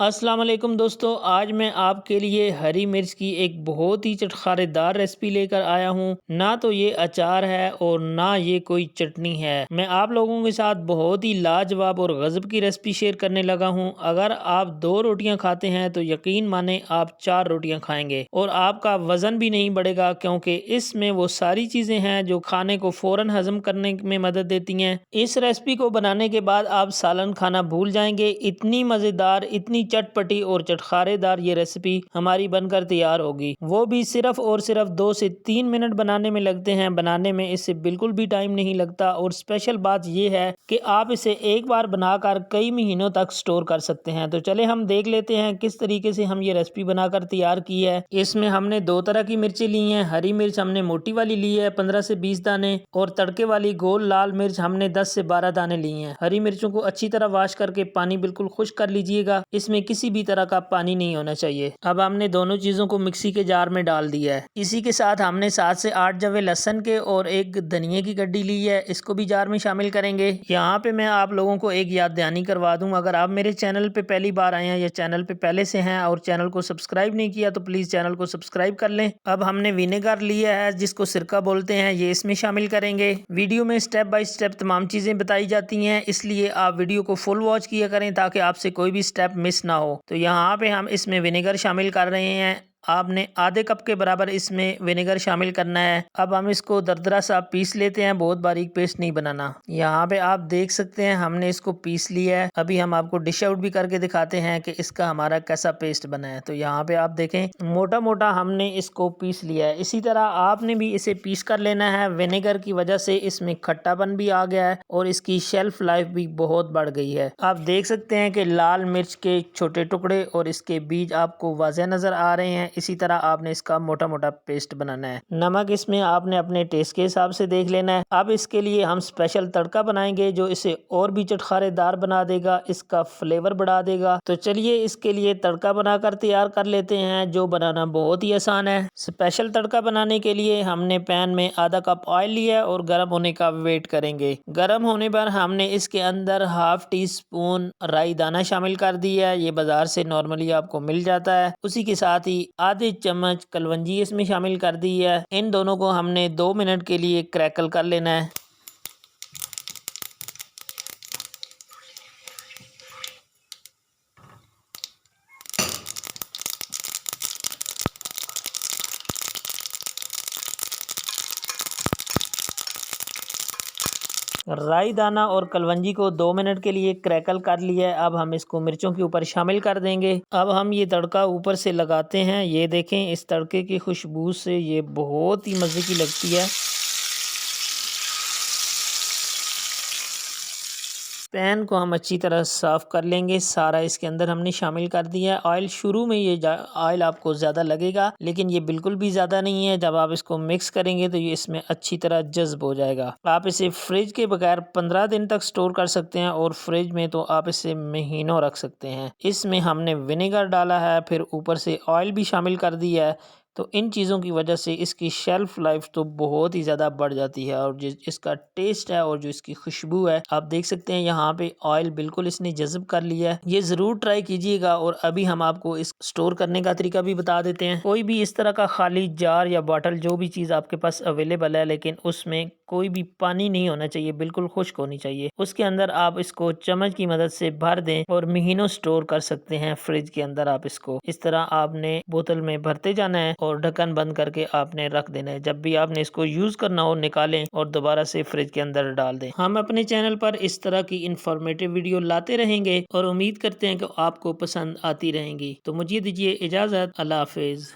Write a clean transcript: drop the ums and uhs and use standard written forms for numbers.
अस्सलाम वालेकुम दोस्तों, आज मैं आपके लिए हरी मिर्च की एक बहुत ही चटखारेदार रेसिपी लेकर आया हूँ। ना तो ये अचार है और ना ये कोई चटनी है। मैं आप लोगों के साथ बहुत ही लाजवाब और गजब की रेसिपी शेयर करने लगा हूँ। अगर आप 2 रोटियाँ खाते हैं तो यकीन माने आप 4 रोटियाँ खाएंगे और आपका वजन भी नहीं बढ़ेगा, क्योंकि इसमें वो सारी चीज़ें हैं जो खाने को फ़ौरन हजम करने में मदद देती हैं। इस रेसिपी को बनाने के बाद आप सालन खाना भूल जाएंगे। इतनी मज़ेदार, इतनी चटपटी और चटखारेदार ये रेसिपी हमारी बनकर तैयार होगी, वो भी सिर्फ और सिर्फ 2 से 3 मिनट बनाने में लगते हैं। बनाने में इससे बिल्कुल भी टाइम नहीं लगता और स्पेशल बात ये है कि आप इसे एक बार बनाकर कई महीनों तक स्टोर कर सकते हैं। तो चले हम देख लेते हैं किस तरीके से हम ये रेसिपी बनाकर तैयार की है। इसमें हमने 2 तरह की मिर्ची ली हैं। हरी मिर्च हमने मोटी वाली ली है 15 से 20 दाने, और तड़के वाली गोल लाल मिर्च हमने 10 से 12 दाने ली हैं। हरी मिर्चों को अच्छी तरह वॉश करके पानी बिल्कुल खुश्क कर लीजिएगा। इसमें किसी भी तरह का पानी नहीं होना चाहिए। अब हमने दोनों चीजों को मिक्सी के जार में डाल दिया है। इसी के साथ हमने 7 से 8 जवे लहसुन के और एक धनिये की गड्डी ली है, इसको भी जार में शामिल करेंगे। यहाँ पे मैं आप लोगों को एक याद दहानी करवा दूं, अगर आप मेरे चैनल पे पहली बार आए हैं या चैनल पे पहले से हैं और चैनल को सब्सक्राइब नहीं किया तो प्लीज चैनल को सब्सक्राइब कर लें। अब हमने विनेगर लिया है जिसको सिरका बोलते हैं, ये इसमें शामिल करेंगे। वीडियो में स्टेप बाय स्टेप तमाम चीजें बताई जाती हैं, इसलिए आप वीडियो को फुल वॉच किया करें ताकि आपसे कोई भी स्टेप मिस ना हो। तो यहाँ पे हम इसमें विनेगर शामिल कर रहे हैं। आपने आधे कप के बराबर इसमें विनेगर शामिल करना है। अब हम इसको दरदरा सा पीस लेते हैं, बहुत बारीक पेस्ट नहीं बनाना। यहाँ पे आप देख सकते हैं हमने इसको पीस लिया है। अभी हम आपको डिश आउट भी करके दिखाते हैं कि इसका हमारा कैसा पेस्ट बना है। तो यहाँ पे आप देखें मोटा मोटा हमने इसको पीस लिया है। इसी तरह आपने भी इसे पीस कर लेना है। विनेगर की वजह से इसमें खट्टापन भी आ गया है और इसकी शेल्फ लाइफ भी बहुत बढ़ गई है। आप देख सकते हैं कि लाल मिर्च के छोटे टुकड़े और इसके बीज आपको वाज़ेह नजर आ रहे हैं। इसी तरह आपने इसका मोटा मोटा पेस्ट बनाना है। नमक इसमें आपने अपने टेस्ट के हिसाब से देख लेना है। अब इसके लिए हम स्पेशल तड़का बनाएंगे जो इसे और भी चटखारेदार बना देगा, इसका फ्लेवर बढ़ा देगा। तो चलिए इसके लिए तड़का बनाकर तैयार कर लेते हैं, जो बनाना बहुत ही आसान है। स्पेशल तड़का बनाने के लिए हमने पैन में आधा कप ऑयल लिया और गर्म होने का वेट करेंगे। गर्म होने पर हमने इसके अंदर हाफ टी स्पून राई दाना शामिल कर दिया है, ये बाजार से नॉर्मली आपको मिल जाता है। उसी के साथ ही आधे चम्मच कलवंजी इसमें शामिल कर दी है। इन दोनों को हमने 2 मिनट के लिए क्रैकल कर लेना है। राई दाना और कलवंजी को 2 मिनट के लिए क्रैकल कर लिया है। अब हम इसको मिर्चों के ऊपर शामिल कर देंगे। अब हम ये तड़का ऊपर से लगाते हैं। ये देखें इस तड़के की खुशबू से ये बहुत ही मज़े की लगती है। पैन को हम अच्छी तरह साफ कर लेंगे। सारा इसके अंदर हमने शामिल कर दिया है ऑयल। शुरू में ये ऑयल आपको ज़्यादा लगेगा, लेकिन ये बिल्कुल भी ज़्यादा नहीं है। जब आप इसको मिक्स करेंगे तो ये इसमें अच्छी तरह जज्ब हो जाएगा। आप इसे फ्रिज के बगैर 15 दिन तक स्टोर कर सकते हैं और फ्रिज में तो आप इसे महीनों रख सकते हैं। इसमें हमने विनेगर डाला है, फिर ऊपर से ऑयल भी शामिल कर दिया है। तो इन चीज़ों की वजह से इसकी शेल्फ लाइफ तो बहुत ही ज़्यादा बढ़ जाती है और जो इसका टेस्ट है और जो इसकी खुशबू है, आप देख सकते हैं यहाँ पे ऑयल बिल्कुल इसने जज़ब कर लिया है। ये ज़रूर ट्राई कीजिएगा। और अभी हम आपको इस स्टोर करने का तरीका भी बता देते हैं। कोई भी इस तरह का खाली जार या बॉटल, जो भी चीज़ आपके पास अवेलेबल है, लेकिन उसमें कोई भी पानी नहीं होना चाहिए, बिल्कुल खुश्क होनी चाहिए। उसके अंदर आप इसको चम्मच की मदद से भर दें और महीनों स्टोर कर सकते हैं फ्रिज के अंदर। आप इसको इस तरह आपने बोतल में भरते जाना है और ढक्कन बंद करके आपने रख देना है। जब भी आपने इसको यूज करना हो निकालें और दोबारा से फ्रिज के अंदर डाल दें। हम अपने चैनल पर इस तरह की इंफॉर्मेटिव वीडियो लाते रहेंगे और उम्मीद करते हैं कि आपको पसंद आती रहेंगी। तो मुझे दीजिए इजाजत। अल्लाह हाफिज।